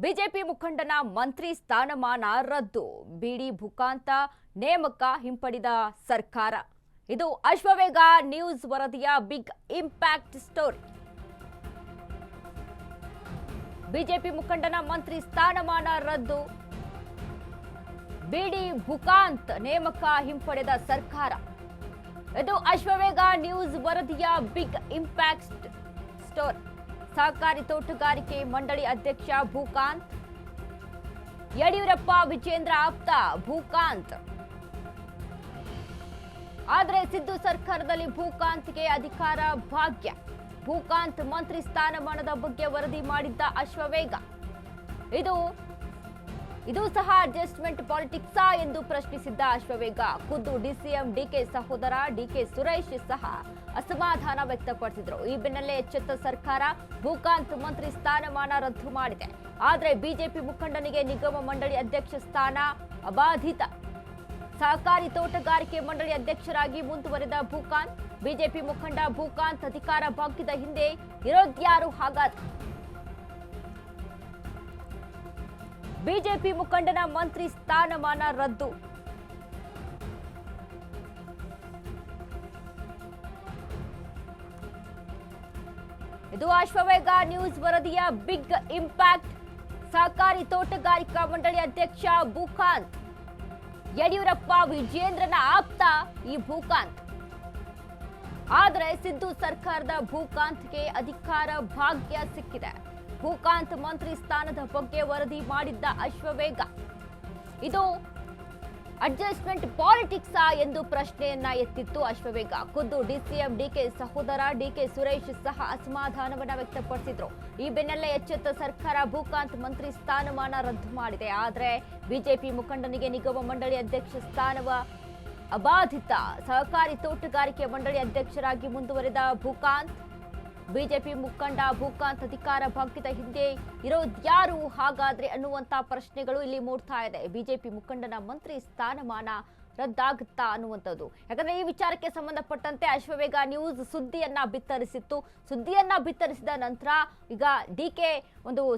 BJP ಮುಖಂಡನ ಮಂತ್ರಿ ಸ್ಥಾನಮಾನ ರದ್ದು, ಬಿಡಿ ಭೂಕಾಂತ ನೇಮಕ ಹಿಂಪಡೆದ ಸರ್ಕಾರ. ಇದು ಅಶ್ವವೇಗ ನ್ಯೂಸ್ ವರದಿಯ ಬಿಗ್ ಇಂಪ್ಯಾಕ್ಟ್ ಸ್ಟೋರಿ. ಬಿಜೆಪಿ ಮುಖಂಡನ ಮಂತ್ರಿ ಸ್ಥಾನಮಾನ ರದ್ದು, ಬಿಡಿ ಭೂಕಾಂತ್ ನೇಮಕ ಹಿಂಪಡೆದ ಸರ್ಕಾರ. ಇದು ಅಶ್ವವೇಗ ನ್ಯೂಸ್ ವರದಿಯ ಬಿಗ್ ಇಂಪ್ಯಾಕ್ಟ್ ಸ್ಟೋರಿ. ಸಹಕಾರಿ ತೋಟಗಾರಿಕೆ ಮಂಡಳಿ ಅಧ್ಯಕ್ಷ ಭೂಕಾಂತ್, ಯಡಿಯೂರಪ್ಪ ವಿಜೇಂದ್ರ ಆಪ್ತ ಭೂಕಾಂತ್. ಆದರೆ ಸಿದ್ದು ಸರ್ಕಾರದಲ್ಲಿ ಭೂಕಾಂತ್ಗೆ ಅಧಿಕಾರ ಭಾಗ್ಯ. ಭೂಕಾಂತ್ ಮಂತ್ರಿ ಸ್ಥಾನಮಾನದ ಬಗ್ಗೆ ವರದಿ ಮಾಡಿದ್ದ ಅಶ್ವವೇಗ. ಇದು ಸಹ ಅಡ್ಜಸ್ಟ್ಮೆಂಟ್ ಪಾಲಿಟಿಕ್ಸಾ ಎಂದು ಪ್ರಶ್ನಿಸಿದ್ದ ಅಶ್ವವೇಗ. ಖುದ್ದು ಡಿಸಿಎಂ ಡಿಕೆ ಸಹೋದರ ಡಿಕೆ ಸುರೇಶ್ ಸಹ ಅಸಮಾಧಾನ ವ್ಯಕ್ತಪಡಿಸಿದರು. ಈ ಬೆನ್ನಲ್ಲೇ ಎಚ್ಚೆತ್ತ ಸರ್ಕಾರ ಭೂಕಾಂತ್ ಮಂತ್ರಿ ಸ್ಥಾನಮಾನ ರದ್ದು ಮಾಡಿದೆ. ಆದರೆ ಬಿಜೆಪಿ ಮುಖಂಡನಿಗೆ ನಿಗಮ ಮಂಡಳಿ ಅಧ್ಯಕ್ಷ ಸ್ಥಾನ ಅಬಾಧಿತ. ಸಹಕಾರಿ ತೋಟಗಾರಿಕೆ ಮಂಡಳಿ ಅಧ್ಯಕ್ಷರಾಗಿ ಮುಂದುವರೆದ ಭೂಕಾಂತ್. ಬಿಜೆಪಿ ಮುಖಂಡ ಭೂಕಾಂತ್ ಅಧಿಕಾರ ಭಾಗ್ಯದ ಹಿಂದೆ ಇರೋದ್ಯಾರು? ಹಾಗಾದ್ರೆ ಬಿಜೆಪಿ ಮುಖಂಡನ ಮಂತ್ರಿ ಸ್ಥಾನಮಾನ ರದ್ದು. ಇದು ಅಶ್ವವೇಗ ನ್ಯೂಸ್ ವರದಿಯ ಬಿಗ್ ಇಂಪ್ಯಾಕ್ಟ್. ಸಹಕಾರಿ ತೋಟಗಾರಿಕಾ ಮಂಡಳಿ ಅಧ್ಯಕ್ಷ ಭೂಕಾಂತ್, ಯಡಿಯೂರಪ್ಪ ವಿಜೇಂದ್ರನ ಆಪ್ತ ಈ ಭೂಕಾಂತ್. ಆದರೆ ಸಿದ್ದು ಸರ್ಕಾರದ ಭೂಕಾಂತ್ಗೆ ಅಧಿಕಾರ ಭಾಗ್ಯ ಸಿಕ್ಕಿದೆ. ಭೂಕಾಂತ್ ಮಂತ್ರಿ ಸ್ಥಾನದ ಬಗ್ಗೆ ವರದಿ ಮಾಡಿದ್ದ ಅಶ್ವವೇಗ. ಇದು ಅಡ್ಜಸ್ಟ್ಮೆಂಟ್ ಪಾಲಿಟಿಕ್ಸಾ ಎಂದು ಪ್ರಶ್ನೆಯನ್ನ ಎತ್ತಿತ್ತು ಅಶ್ವವೇಗ. ಖುದ್ದು ಡಿಸಿಎಂ ಡಿಕೆ ಸಹೋದರ ಡಿಕೆ ಸುರೇಶ್ ಸಹ ಅಸಮಾಧಾನವನ್ನ ವ್ಯಕ್ತಪಡಿಸಿದ್ರು. ಈ ಬೆನ್ನಲ್ಲೇ ಎಚ್ಚೆತ್ತ ಸರ್ಕಾರ ಭೂಕಾಂತ್ ಮಂತ್ರಿ ಸ್ಥಾನಮಾನ ರದ್ದು ಮಾಡಿದೆ. ಆದರೆ ಬಿಜೆಪಿ ಮುಖಂಡನಿಗೆ ನಿಗಮ ಮಂಡಳಿ ಅಧ್ಯಕ್ಷ ಸ್ಥಾನವ ಅಬಾಧಿತ. ಸಹಕಾರಿ ತೋಟಗಾರಿಕೆ ಮಂಡಳಿ ಅಧ್ಯಕ್ಷರಾಗಿ ಮುಂದುವರೆದ ಭೂಕಾಂತ್. ಬಿಜೆಪಿ ಮುಖಂಡ ಭೂಕಾಂತ್ ಅಧಿಕಾರ ಭಾಗ್ಯದ ಹಿಂದೆ ಇರೋದ್ಯಾರು ಹಾಗಾದ್ರೆ ಅನ್ನುವಂತ ಪ್ರಶ್ನೆಗಳು ಇಲ್ಲಿ ಮೂಡ್ತಾ ಇದೆ. ಬಿಜೆಪಿ ಮುಖಂಡನ ಮಂತ್ರಿ ಸ್ಥಾನಮಾನ ರದ್ದಾಗುತ್ತಾ ಅನ್ನುವಂಥದ್ದು. ಯಾಕಂದ್ರೆ ಈ ವಿಚಾರಕ್ಕೆ ಸಂಬಂಧಪಟ್ಟಂತೆ ಅಶ್ವವೇಗ ನ್ಯೂಸ್ ಸುದ್ದಿಯನ್ನ ಬಿತ್ತರಿಸಿದ ನಂತರ ಈಗ ಡಿಕೆ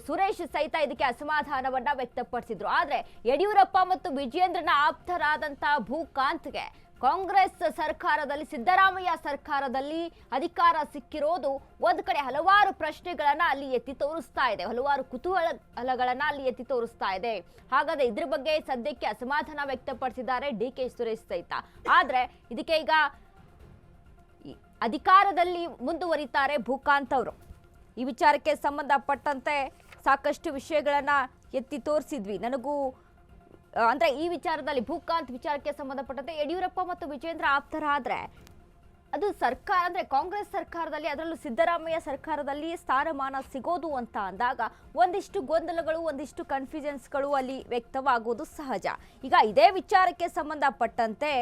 ಸುರೇಶ್ ಸಹಿತ ಇದಕ್ಕೆ ಅಸಮಾಧಾನವನ್ನ ವ್ಯಕ್ತಪಡಿಸಿದ್ರು. ಆದ್ರೆ ಯಡಿಯೂರಪ್ಪ ಮತ್ತು ವಿಜೇಂದ್ರನ ಆಪ್ತರಾದಂತ ಭೂಕಾಂತ್ಗೆ ಕಾಂಗ್ರೆಸ್ ಸರ್ಕಾರದಲ್ಲಿ, ಸಿದ್ದರಾಮಯ್ಯ ಸರ್ಕಾರದಲ್ಲಿ ಅಧಿಕಾರ ಸಿಕ್ಕಿರೋದು ಒಂದು ಕಡೆ ಹಲವಾರು ಪ್ರಶ್ನೆಗಳನ್ನ ಅಲ್ಲಿ ಎತ್ತಿ ತೋರಿಸ್ತಾ ಇದೆ, ಹಲವಾರು ಕುತೂಹಲಗಳನ್ನ ಅಲ್ಲಿ ಎತ್ತಿ ತೋರಿಸ್ತಾ ಇದೆ. ಹಾಗಾದ್ರೆ ಇದ್ರ ಬಗ್ಗೆ ಸದ್ಯಕ್ಕೆ ಅಸಮಾಧಾನ ವ್ಯಕ್ತಪಡಿಸಿದ್ದಾರೆ ಡಿಕೆ ಸುರೇಶ್ ಸಹಿತ. ಆದ್ರೆ ಇದಕ್ಕೆ ಈಗ ಅಧಿಕಾರದಲ್ಲಿ ಮುಂದುವರಿತಾರೆ ಭೂಕಾಂತ್ ಅವರು. ಈ ವಿಚಾರಕ್ಕೆ ಸಂಬಂಧಪಟ್ಟಂತೆ ಸಾಕಷ್ಟು ವಿಷಯಗಳನ್ನ ಎತ್ತಿ ತೋರಿಸಿದ್ವಿ. ಅಂದ್ರೆ ಈ ವಿಚಾರದಲ್ಲಿ ಭೂಕಾಂತ್ ವಿಚಾರಕ್ಕೆ ಸಂಬಂಧಪಟ್ಟಂತೆ ಯಡಿಯೂರಪ್ಪ ಮತ್ತು ವಿಜೇಂದ್ರ ಆಪ್ತರಾದ್ರೆ ಅದು ಸರ್ಕಾರ, ಅಂದ್ರೆ ಕಾಂಗ್ರೆಸ್ ಸರ್ಕಾರದಲ್ಲಿ, ಅದರಲ್ಲೂ ಸಿದ್ದರಾಮಯ್ಯ ಸರ್ಕಾರದಲ್ಲಿ ಸ್ಥಾನಮಾನ ಸಿಗೋದು ಅಂತ ಅಂದಾಗ ಒಂದಿಷ್ಟು ಗೊಂದಲಗಳು, ಒಂದಿಷ್ಟು ಕನ್ಫ್ಯೂಷನ್ಸ್ಗಳು ಅಲ್ಲಿ ವ್ಯಕ್ತವಾಗೋದು ಸಹಜ. ಈಗ ಇದೇ ವಿಚಾರಕ್ಕೆ ಸಂಬಂಧಪಟ್ಟಂತೆ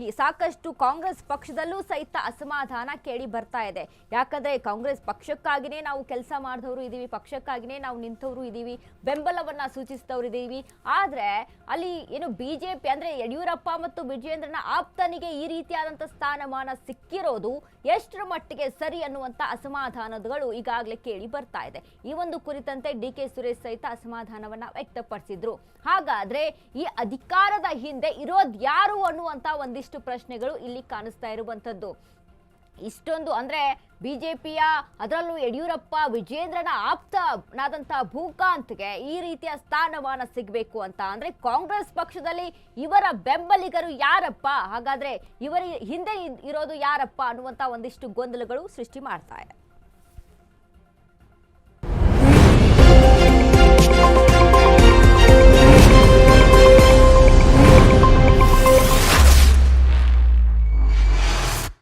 ಈ ಸಾಕಷ್ಟು ಕಾಂಗ್ರೆಸ್ ಪಕ್ಷದಲ್ಲೂ ಸಹಿತ ಅಸಮಾಧಾನ ಕೇಳಿ ಬರ್ತಾ ಇದೆ. ಯಾಕಂದ್ರೆ ಕಾಂಗ್ರೆಸ್ ಪಕ್ಷಕ್ಕಾಗಿನೇ ನಾವು ಕೆಲಸ ಮಾಡಿದವರು ಇದೀವಿ, ಪಕ್ಷಕ್ಕಾಗಿನೇ ನಾವು ನಿಂತವರು ಇದೀವಿ, ಬೆಂಬಲವನ್ನ ಸೂಚಿಸಿದವರು ಇದೀವಿ. ಆದ್ರೆ ಅಲ್ಲಿ ಏನು ಬಿಜೆಪಿ ಅಂದ್ರೆ ಯಡಿಯೂರಪ್ಪ ಮತ್ತು ವಿಜೇಂದ್ರನ ಆಪ್ತನಿಗೆ ಈ ರೀತಿಯಾದಂತ ಸ್ಥಾನಮಾನ ಸಿಕ್ಕಿರೋದು ಎಷ್ಟರ ಮಟ್ಟಿಗೆ ಸರಿ ಅನ್ನುವಂತ ಅಸಮಾಧಾನಗಳು ಈಗಾಗಲೇ ಕೇಳಿ ಬರ್ತಾ ಇದೆ. ಈ ಒಂದು ಕುರಿತಂತೆ ಡಿಕೆ ಸುರೇಶ್ ಸಹಿತ ಅಸಮಾಧಾನವನ್ನ ವ್ಯಕ್ತಪಡಿಸಿದ್ರು. ಹಾಗಾದ್ರೆ ಈ ಅಧಿಕಾರದ ಹಿಂದೆ ಇರೋದ್ಯಾರು ಅನ್ನುವಂತ ಒಂದಿಷ್ಟು ಪ್ರಶ್ನೆಗಳು ಇಲ್ಲಿ ಕಾಣಿಸ್ತಾ ಇರುವಂತದ್ದು. ಇಷ್ಟೊಂದು ಅಂದ್ರೆ ಬಿಜೆಪಿಯ, ಅದರಲ್ಲೂ ಯಡಿಯೂರಪ್ಪ ವಿಜೇಂದ್ರನ ಆಪ್ತನಾದಂತಹ ಭೂಕಾಂತ್ಗೆ ಈ ರೀತಿಯ ಸ್ಥಾನಮಾನ ಸಿಗಬೇಕು ಅಂತ ಅಂದ್ರೆ ಕಾಂಗ್ರೆಸ್ ಪಕ್ಷದಲ್ಲಿ ಇವರ ಬೆಂಬಲಿಗರು ಯಾರಪ್ಪ, ಹಾಗಾದ್ರೆ ಇವರ ಹಿಂದೆ ಇರೋದು ಯಾರಪ್ಪ ಅನ್ನುವಂತ ಒಂದಿಷ್ಟು ಗೊಂದಲಗಳು ಸೃಷ್ಟಿ ಮಾಡ್ತಾ ಇದೆ.